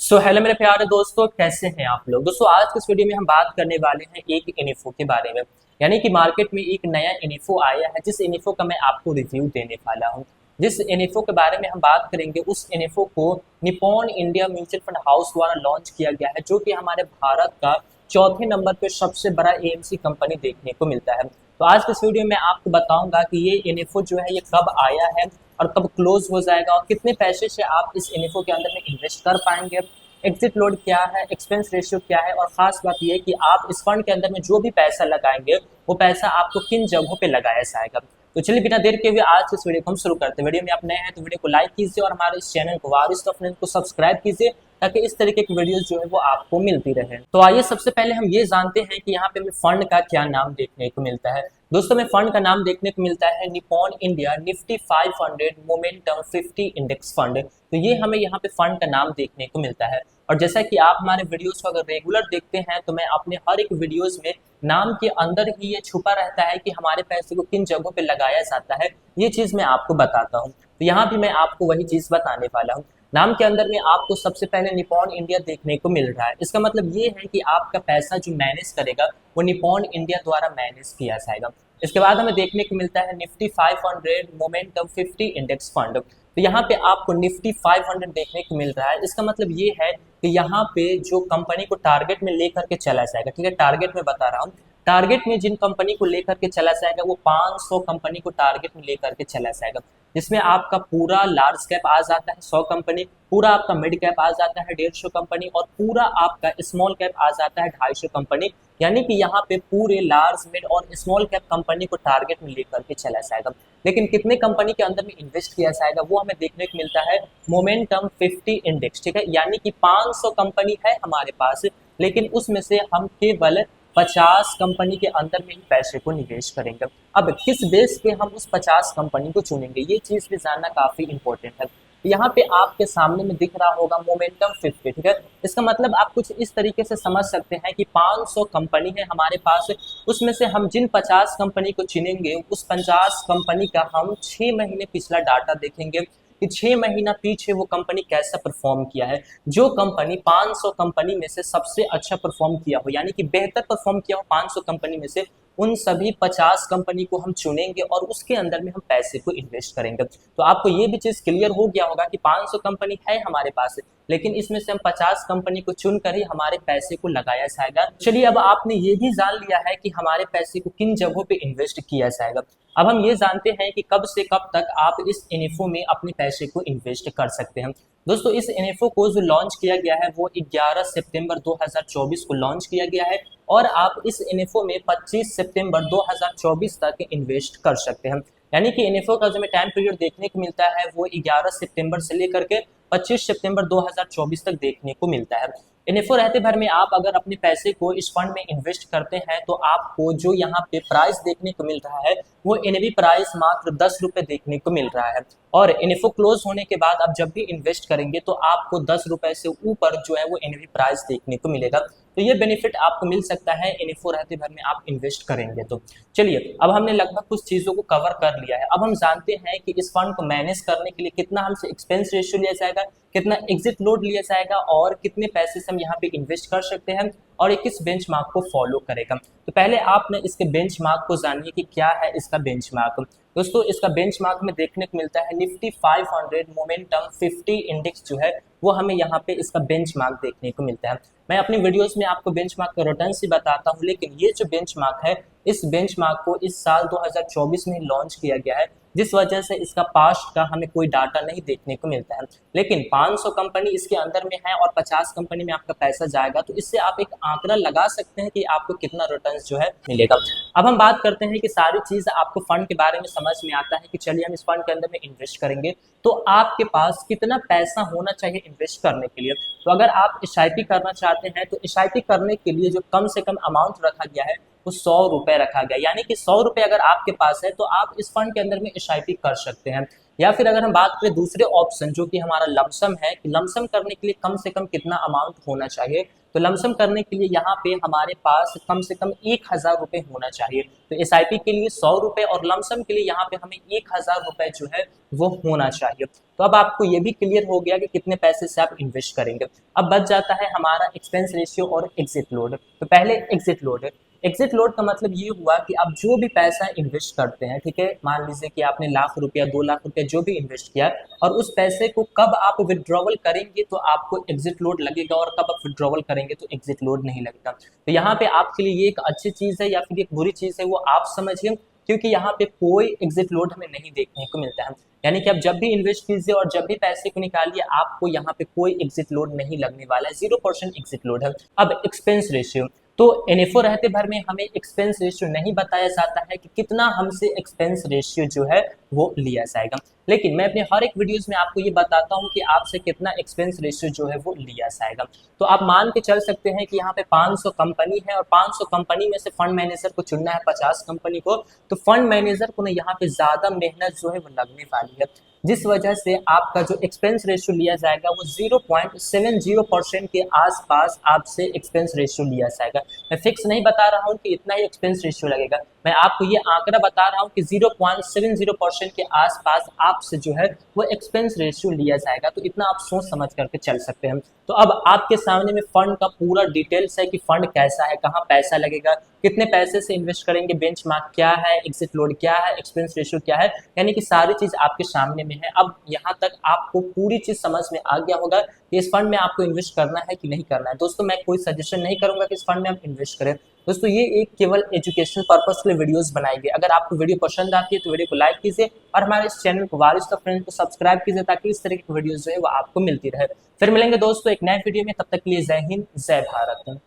Hello मेरे प्यारे दोस्तों, कैसे हैं आप लोग। दोस्तों आज के इस वीडियो में हम बात करने वाले हैं एक इन्फो के बारे में। यानी कि मार्केट में एक नया इन्फो आया है, जिस इन्फो का मैं आपको रिव्यू देने वाला हूं। जिस इन्फो के बारे में हम बात करेंगे उस इन्फो को Nippon India mutual fund house द्वारा लॉन्च किया गया है, जो कि हमारे भारत का चौथे नंबर पे सबसे बड़ा एएमसी कंपनी देखने को मिलता है। तो आज के इस वीडियो में आपको बताऊंगा कि ये इन्फो जो है ये कब आया है और कब क्लोज हो जाएगा और कितने पैसे से आप इस इन्फो के अंदर में इन्वेस्ट कर पाएंगे, एग्जिट लोड क्या है, एक्सपेंस रेशियो क्या है, और खास बात यह है कि आप इस फंड के अंदर में जो भी पैसा लगाएंगे वो पैसा आपको किन जगहों पे लगाया जाएगा। तो चलिए बिना देर के हुए आज इस वीडियो को हम शुरू करते हैं। वीडियो में आप नए हैं तो वीडियो को लाइक कीजिए और हमारे इस चैनल को वारिस अपने को सब्सक्राइब कीजिए, ताकि इस तरीके की वीडियोस जो है वो आपको मिलती रहे। तो आइए सबसे पहले हम ये जानते हैं कि यहाँ पे हमें फंड का क्या नाम देखने को मिलता है। दोस्तों में फंड का नाम देखने को मिलता है Nippon India Nifty 500 momentum 50 index fund. तो ये हमें यहाँ पे फंड का नाम देखने को मिलता है। और जैसा कि आप हमारे वीडियोस को अगर रेगुलर देखते हैं तो मैं अपने हर एक वीडियोस में नाम के अंदर ही ये छुपा रहता है कि हमारे पैसे को किन जगहों पे लगाया जाता है, ये चीज मैं आपको बताता हूँ। तो यहाँ भी मैं आपको वही चीज बताने वाला हूँ। नाम के अंदर में आपको सबसे पहले निप्पॉन इंडिया देखने को मिल रहा है। इसका मतलब ये है कि आपका पैसा जो मैनेज करेगा वो निप्पॉन इंडिया द्वारा मैनेज किया जाएगा। इसके बाद हमें देखने को मिलता है निफ्टी 500 मोमेंटम 50 इंडेक्स फंड। तो यहाँ पे आपको निफ्टी 500 देखने को मिल रहा है। इसका मतलब ये है कि यहाँ पे जो कंपनी को टारगेट में लेकर के चला जाएगा, ठीक है, टारगेट में बता रहा हूँ, टारगेट में जिन कंपनी को लेकर के चला जाएगा वो 500 कंपनी को टारगेट में लेकर के चला जाएगा, जिसमें आपका पूरा लार्ज कैप आ जाता है 100 कंपनी, पूरा आपका मिड कैप आ जाता है 150 कंपनी, और पूरा आपका स्मॉल कैप आ जाता है 250 कंपनी। यानी कि यहाँ पे पूरे लार्ज मिड और स्मॉल कैप कंपनी को टारगेट में लेकर के चला जाएगा। लेकिन कितने कंपनी के अंदर में इन्वेस्ट किया जाएगा वो हमें देखने को मिलता है मोमेंटम 50 इंडेक्स, ठीक है। यानी कि 500 कंपनी है हमारे पास, लेकिन उसमें से हम केवल 50 कंपनी के अंदर में ही पैसे को निवेश करेंगे। अब किस बेस पे हम उस 50 कंपनी को चुनेंगे, ये चीज भी जानना काफी इंपॉर्टेंट है। यहाँ पे आपके सामने में दिख रहा होगा मोमेंटम 50, ठीक है। इसका मतलब आप कुछ इस तरीके से समझ सकते हैं कि 500 कंपनी है हमारे पास, उसमें से हम जिन 50 कंपनी को चुनेंगे उस 50 कंपनी का हम 6 महीने पिछला डाटा देखेंगे कि 6 महीना पीछे वो कंपनी कैसा परफॉर्म किया है। जो कंपनी 500 कंपनी में से सबसे अच्छा परफॉर्म किया हो, यानी कि बेहतर परफॉर्म किया हो 500 कंपनी में से, उन सभी 50 कंपनी को हम चुनेंगे और उसके अंदर में हम पैसे को इन्वेस्ट करेंगे। तो आपको ये भी चीज क्लियर हो गया होगा कि 500 कंपनी है हमारे पास, लेकिन इसमें से हम 50 कंपनी को चुनकर ही हमारे पैसे को लगाया जाएगा। चलिए अब आपने ये भी जान लिया है कि हमारे पैसे को किन जगहों पे इन्वेस्ट किया जाएगा। अब हम ये जानते हैं कि कब से कब तक आप इस इन्फो में अपने पैसे को इन्वेस्ट कर सकते हैं। दोस्तों इस इन्फो को जो लॉन्च किया गया है वो 11 सितंबर 2024 को लॉन्च किया गया है, और आप इस इन्फो में 25 सितंबर 2024 तक इन्वेस्ट कर सकते हैं। यानी कि इन्फो का जो हमें टाइम पीरियड देखने को मिलता है वो 11 सितंबर से लेकर के 25 सितंबर 2024 तक देखने को मिलता है। इन्फो रहते भर में आप अगर अपने पैसे को इस फंड में इन्वेस्ट करते हैं तो आपको जो यहाँ पे प्राइस देखने को मिल रहा है वो एनएवी प्राइस मात्र 10 रुपए देखने को मिल रहा है। और इन्फो क्लोज होने के बाद आप जब भी इन्वेस्ट करेंगे तो आपको 10 रुपए से ऊपर जो है वो एनएवी प्राइस देखने को मिलेगा। तो ये बेनिफिट आपको मिल सकता है इन्फो रहते भर में आप इन्वेस्ट करेंगे तो। चलिए अब हमने लगभग कुछ चीजों को कवर कर लिया है। अब हम जानते हैं कि इस फंड को मैनेज करने के लिए कितना हमसे एक्सपेंस रेशियो लिया जाएगा, कितना एग्जिट लोड लिया जाएगा, और कितने पैसे से हम यहाँ पे इन्वेस्ट कर सकते हैं, और ये किस बेंचमार्क को फॉलो करेगा। तो पहले आपने इसके बेंचमार्क को जानिए कि क्या है इसका बेंचमार्क। दोस्तों इसका बेंचमार्क में देखने को मिलता है निफ्टी 500 मोमेंटम 50 इंडेक्स जो है वो हमें यहाँ पे इसका बेंचमार्क देखने को मिलता है। मैं अपनी वीडियोस में आपको बेंचमार्क का रिटर्न से बताता हूँ, लेकिन ये जो बेंचमार्क है इस बेंचमार्क को इस साल 2024 में लॉन्च किया गया है, जिस वजह से इसका पास्ट का हमें कोई डाटा नहीं देखने को मिलता है। लेकिन 500 कंपनी इसके अंदर में है और 50 कंपनी में आपका पैसा जाएगा, तो इससे आप एक आंकड़ा लगा सकते हैं कि आपको कितना रिटर्न जो है मिलेगा। अब हम बात करते हैं कि सारी चीज आपको फंड के बारे में समझ में आता है कि चलिए हम इस फंड के अंदर में इन्वेस्ट करेंगे तो आपके पास कितना पैसा होना चाहिए इन्वेस्ट करने के लिए। तो अगर आप एसआईपी करना चाहते हैं तो एसआईपी करने के लिए जो कम से कम अमाउंट रखा गया है वो 100 रुपए रखा गया। यानी कि 100 रुपए अगर आपके पास है तो आप इस फंड के अंदर में एसआईपी कर सकते हैं। या फिर अगर हम बात करें दूसरे ऑप्शन जो कि हमारा लमसम है, कि लमसम करने के लिए कम से कम कितना अमाउंट होना चाहिए, तो लमसम करने के लिए यहाँ पे हमारे पास कम से कम 1000 रुपये होना चाहिए। तो एसआईपी के लिए 100 रुपये और लमसम के लिए यहाँ पे हमें 1000 रुपये जो है वो होना चाहिए। तो अब आपको ये भी क्लियर हो गया कि कितने पैसे से आप इन्वेस्ट करेंगे। अब बच जाता है हमारा एक्सपेंस रेशियो और एग्जिट लोड। तो पहले एग्जिट लोड है। एग्जिट लोड का मतलब ये हुआ कि आप जो भी पैसा इन्वेस्ट करते हैं, ठीक है, मान लीजिए कि आपने ₹1,00,000 ₹2,00,000 जो भी इन्वेस्ट किया और उस पैसे को कब आप विड्रॉवल करेंगे तो आपको एग्जिट लोड लगेगा और कब आप विड्रॉवल करेंगे तो एग्जिट लोड नहीं लगेगा। तो यहाँ पे आपके लिए ये एक अच्छी चीज़ है या फिर एक बुरी चीज़ है वो आप समझिए, क्योंकि यहाँ पे कोई एग्जिट लोड हमें नहीं देखने को मिलता है। यानी कि आप जब भी इन्वेस्ट कीजिए और जब भी पैसे को निकालिए आपको यहाँ पे कोई एग्जिट लोड नहीं लगने वाला है, 0% एग्जिट लोड है। अब एक्सपेंस रेशियो, तो एनएफओ रहते भर में हमें एक्सपेंस रेशियो नहीं बताया जाता है कि कितना हमसे एक्सपेंस रेशियो जो है वो लिया जाएगा, लेकिन मैं अपने हर एक वीडियोस में आपको ये बताता हूँ कि आपसे कितना एक्सपेंस रेशियो जो है वो लिया जाएगा। तो आप मान के चल सकते हैं कि यहाँ पे 500 कंपनी है और 500 कंपनी में से फंड मैनेजर को चुनना है 50 कंपनी को, तो फंड मैनेजर को ना यहाँ पे ज्यादा मेहनत जो है वो लगने वाली है, जिस वजह से आपका जो एक्सपेंस रेशियो लिया जाएगा वो 0.70% के आसपास आपसे एक्सपेंस रेशियो लिया जाएगा। मैं फिक्स नहीं बता रहा हूँ कि इतना ही एक्सपेंस रेशियो लगेगा, मैं आपको ये आंकड़ा बता रहा हूँ कि 0.70% के आसपास आपसे जो है वो एक्सपेंस रेशियो लिया जाएगा। तो इतना आप सोच समझ करके चल सकते हैं। तो अब आपके सामने में फंड का पूरा डिटेल्स है कि फंड कैसा है, कहाँ पैसा लगेगा, कितने पैसे से इन्वेस्ट करेंगे, बेंचमार्क क्या है, एग्जिट लोड क्या है, एक्सपेंस रेशियो क्या है, यानी कि सारी चीज आपके सामने में है। अब यहाँ तक आपको पूरी चीज समझ में आ गया होगा कि इस फंड में आपको इन्वेस्ट करना है कि नहीं करना है। दोस्तों मैं कोई सजेशन नहीं करूंगा कि इस फंड में आप इन्वेस्ट करें। दोस्तों ये एक केवल एजुकेशन पर्पस के लिए वीडियोस बनाई गई। अगर आपको वीडियो पसंद आती है तो वीडियो को लाइक कीजिए और हमारे इस चैनल को वारिस द फ्रेंड को सब्सक्राइब कीजिए ताकि इस तरह की वीडियोस जो है वो आपको मिलती रहे। फिर मिलेंगे दोस्तों एक नए वीडियो में, तब तक के लिए जय हिंद जय भारत।